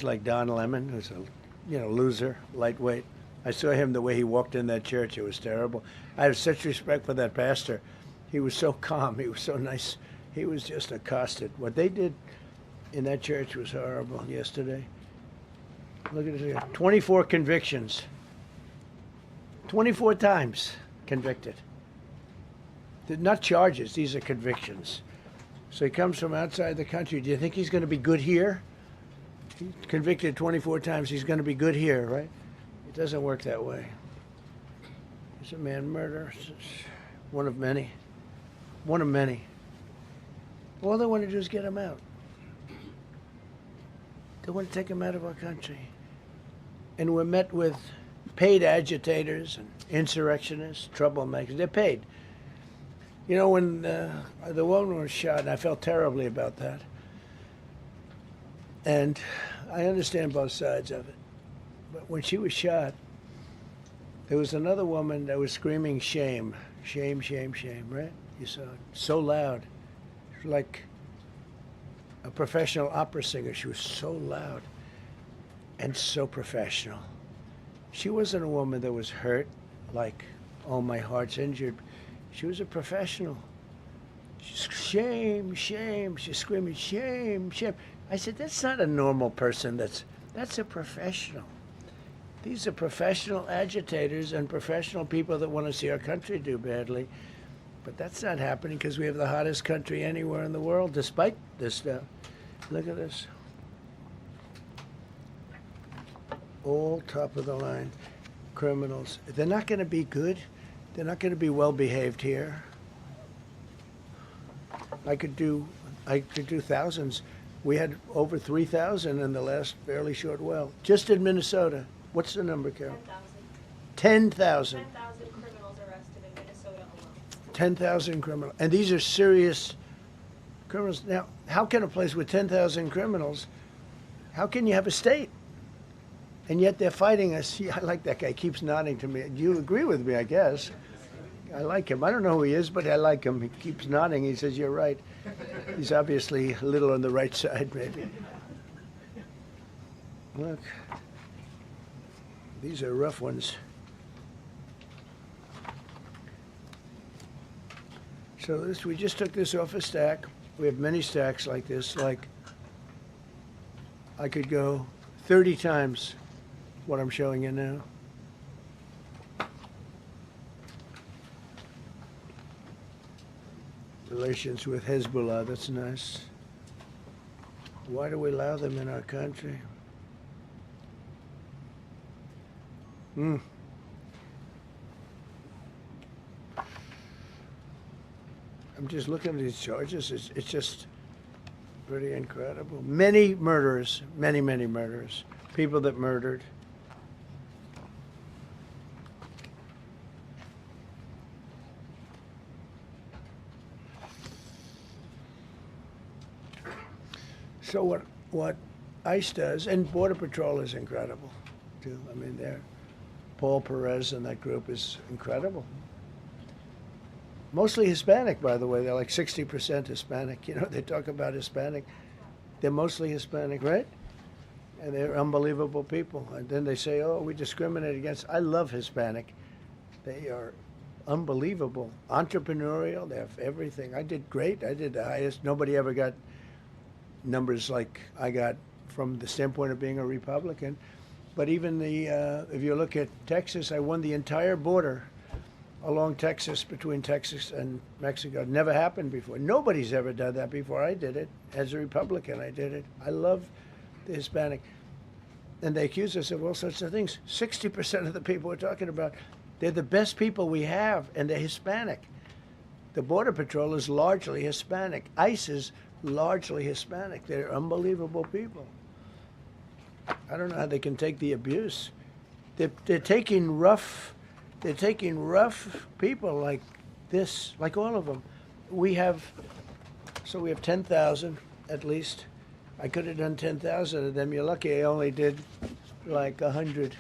Like Don Lemon, who's a loser, lightweight. I saw him the way he walked in that church. It was terrible. I have such respect for that pastor. He was so calm. He was so nice. He was just accosted. What they did in that church was horrible yesterday. Look at it here. 24 convictions. 24 times convicted. They're not charges. These are convictions. So he comes from outside the country. Do you think he's going to be good here? He's convicted 24 times. He's going to be good here, right? It doesn't work that way. He's a man murderer. One of many. One of many. All they want to do is get him out. They want to take him out of our country. And we're met with paid agitators and insurrectionists, troublemakers. They're paid. You know, when the woman was shot, and I felt terribly about that. And I understand both sides of it. But when she was shot, there was another woman that was screaming shame, shame, shame, shame, right? You saw it. So loud. Like a professional opera singer. She was so loud and so professional. She wasn't a woman that was hurt, like, oh, my heart's injured. She was a professional. She's shame, shame. She's screaming shame, shame. I said, that's not a normal person. That's a professional. These are professional agitators and professional people that want to see our country do badly. But that's not happening because we have the hottest country anywhere in the world, despite this stuff. Look at this. All top of the line criminals. They're not going to be good. They're not going to be well behaved here. I could do thousands. We had over 3,000 in the last fairly short while. Just in Minnesota. What's the number, Carol? 10,000. 10,000 criminals arrested in Minnesota alone. 10,000 criminals. And these are serious criminals. Now, how can a place with 10,000 criminals, how can you have a state? And yet they're fighting us. Yeah, I like that guy. He keeps nodding to me. You agree with me, I guess. I like him. I don't know who he is, but I like him. He keeps nodding. He says, you're right. He's obviously a little on the right side, maybe. Look. These are rough ones. So we just took this off a stack. We have many stacks like this. Like, I could go 30 times what I'm showing you now. Relations with Hezbollah, that's nice. Why do we allow them in our country? I'm just looking at these charges. It's just pretty incredible. Many murderers, many, many murderers. People that murdered. So what ICE does, and Border Patrol is incredible, too. I mean, Paul Perez and that group is incredible. Mostly Hispanic, by the way. They're like 60% Hispanic. You know, they talk about Hispanic. They're mostly Hispanic, right? And they're unbelievable people. And then they say, oh, we discriminate against. I love Hispanic. They are unbelievable. Entrepreneurial. They have everything. I did great. I did the highest. Nobody ever got numbers like I got from the standpoint of being a Republican. But even if you look at Texas, I won the entire border along Texas, between Texas and Mexico. It never happened before. Nobody's ever done that before. I did it. As a Republican, I did it. I love the Hispanic. And they accuse us of all sorts of things. 60% of the people we're talking about, they're the best people we have, and they're Hispanic. The Border Patrol is largely Hispanic. ICE is largely Hispanic. They're unbelievable people. I don't know how they can take the abuse. They're taking rough people like this, like all of them. We have 10,000 at least. I could have done 10,000 of them. You're lucky I only did like 100.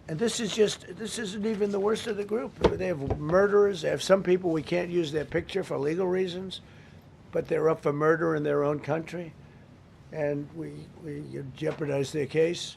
And this isn't even the worst of the group. They have murderers. They have some people we can't use their picture for legal reasons, but they're up for murder in their own country. and we jeopardize their case.